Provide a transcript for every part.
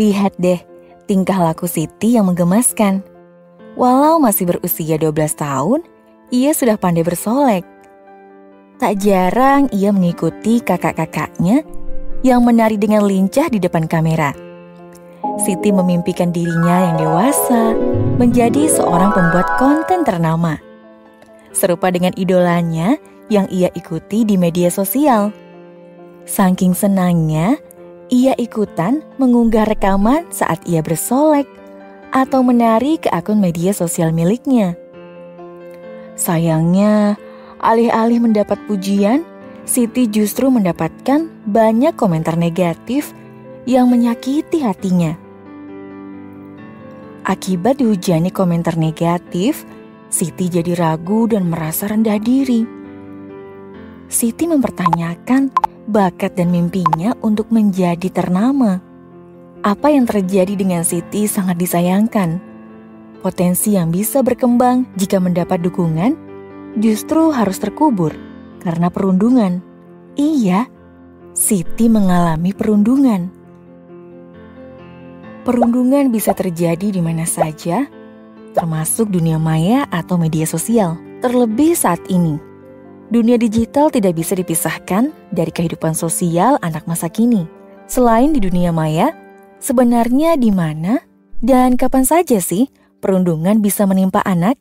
Lihat deh, tingkah laku Siti yang menggemaskan. Walau masih berusia 12 tahun, ia sudah pandai bersolek. Tak jarang ia mengikuti kakak-kakaknya yang menari dengan lincah di depan kamera. Siti memimpikan dirinya yang dewasa menjadi seorang pembuat konten ternama. Serupa dengan idolanya yang ia ikuti di media sosial. Saking senangnya, ia ikutan mengunggah rekaman saat ia bersolek atau menari ke akun media sosial miliknya. Sayangnya, alih-alih mendapat pujian, Siti justru mendapatkan banyak komentar negatif yang menyakiti hatinya. Akibat dihujani komentar negatif, Siti jadi ragu dan merasa rendah diri. Siti mempertanyakan bakat dan mimpinya untuk menjadi ternama. Apa yang terjadi dengan Siti sangat disayangkan. Potensi yang bisa berkembang jika mendapat dukungan justru harus terkubur karena perundungan. Iya, Siti mengalami perundungan. Perundungan bisa terjadi di mana saja, termasuk dunia maya atau media sosial. Terlebih saat ini, dunia digital tidak bisa dipisahkan dari kehidupan sosial anak masa kini. Selain di dunia maya, sebenarnya di mana dan kapan saja sih perundungan bisa menimpa anak?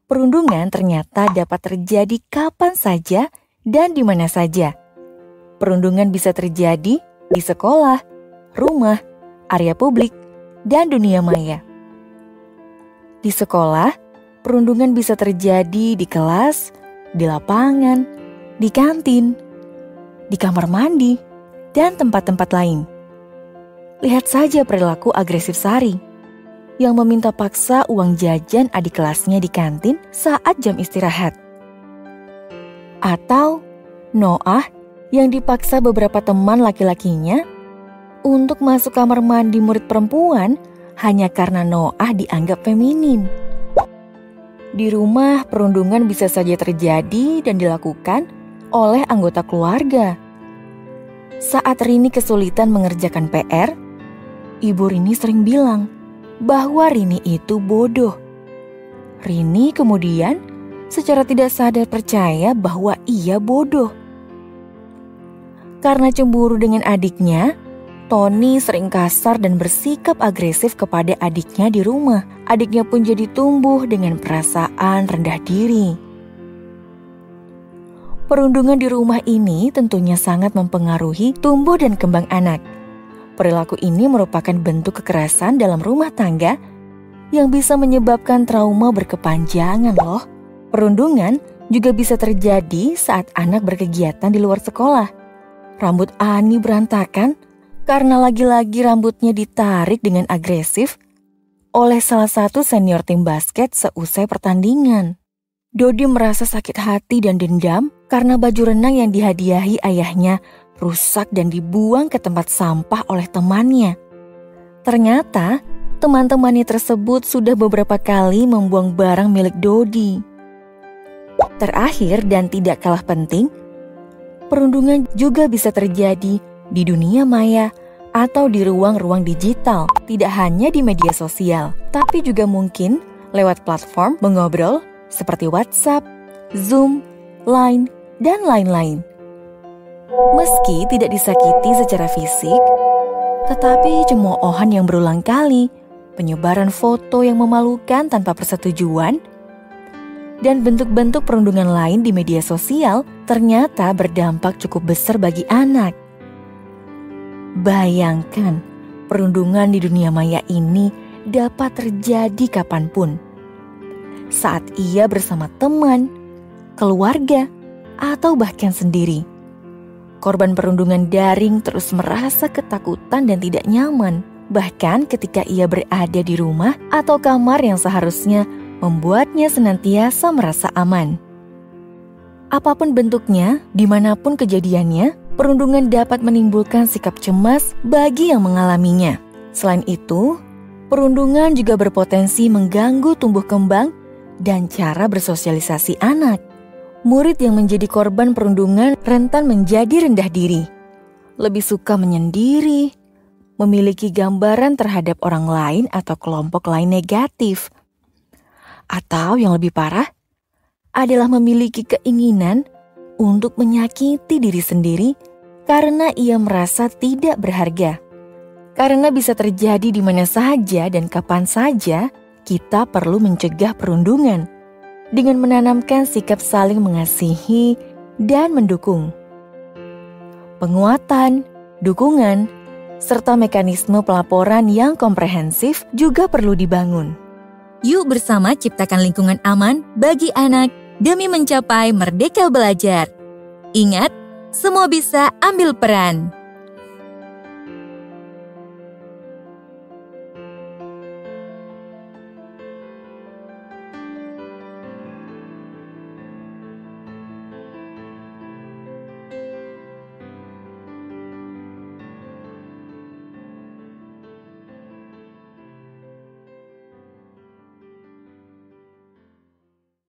Perundungan ternyata dapat terjadi kapan saja dan di mana saja. Perundungan bisa terjadi di sekolah, rumah, area publik, dan dunia maya. Di sekolah, perundungan bisa terjadi di kelas, di lapangan, di kantin, di kamar mandi, dan tempat-tempat lain. Lihat saja perilaku agresif Sari yang meminta paksa uang jajan adik kelasnya di kantin saat jam istirahat. Atau Noah yang dipaksa beberapa teman laki-lakinya untuk masuk kamar mandi murid perempuan hanya karena Noah dianggap feminin. Di rumah, perundungan bisa saja terjadi dan dilakukan oleh anggota keluarga. Saat Rini kesulitan mengerjakan PR, Ibu Rini sering bilang bahwa Rini itu bodoh. Rini kemudian secara tidak sadar percaya bahwa ia bodoh. Karena cemburu dengan adiknya, Tony sering kasar dan bersikap agresif kepada adiknya di rumah. Adiknya pun jadi tumbuh dengan perasaan rendah diri. Perundungan di rumah ini tentunya sangat mempengaruhi tumbuh dan kembang anak. Perilaku ini merupakan bentuk kekerasan dalam rumah tangga yang bisa menyebabkan trauma berkepanjangan loh. Perundungan juga bisa terjadi saat anak berkegiatan di luar sekolah. Rambut Ani berantakan karena lagi-lagi rambutnya ditarik dengan agresif oleh salah satu senior tim basket seusai pertandingan. Dodi merasa sakit hati dan dendam karena baju renang yang dihadiahi ayahnya rusak dan dibuang ke tempat sampah oleh temannya. Ternyata teman-temannya tersebut sudah beberapa kali membuang barang milik Dodi. Terakhir dan tidak kalah penting, perundungan juga bisa terjadi di dunia maya atau di ruang-ruang digital, tidak hanya di media sosial, tapi juga mungkin lewat platform mengobrol seperti WhatsApp, Zoom, Line, dan lain-lain. Meski tidak disakiti secara fisik, tetapi cemoohan yang berulang kali, penyebaran foto yang memalukan tanpa persetujuan, dan bentuk-bentuk perundungan lain di media sosial ternyata berdampak cukup besar bagi anak. Bayangkan, perundungan di dunia maya ini dapat terjadi kapanpun. Saat ia bersama teman, keluarga, atau bahkan sendiri. Korban perundungan daring terus merasa ketakutan dan tidak nyaman. Bahkan ketika ia berada di rumah atau kamar yang seharusnya membuatnya senantiasa merasa aman. Apapun bentuknya, dimanapun kejadiannya, perundungan dapat menimbulkan sikap cemas bagi yang mengalaminya. Selain itu, perundungan juga berpotensi mengganggu tumbuh kembang dan cara bersosialisasi anak. Murid yang menjadi korban perundungan rentan menjadi rendah diri, lebih suka menyendiri, memiliki gambaran terhadap orang lain atau kelompok lain negatif. Atau yang lebih parah, adalah memiliki keinginan untuk menyakiti diri sendiri karena ia merasa tidak berharga. Karena bisa terjadi di mana saja dan kapan saja, kita perlu mencegah perundungan dengan menanamkan sikap saling mengasihi dan mendukung. Penguatan, dukungan, serta mekanisme pelaporan yang komprehensif juga perlu dibangun. Yuk bersama ciptakan lingkungan aman bagi anak demi mencapai merdeka belajar. Ingat, semua bisa ambil peran.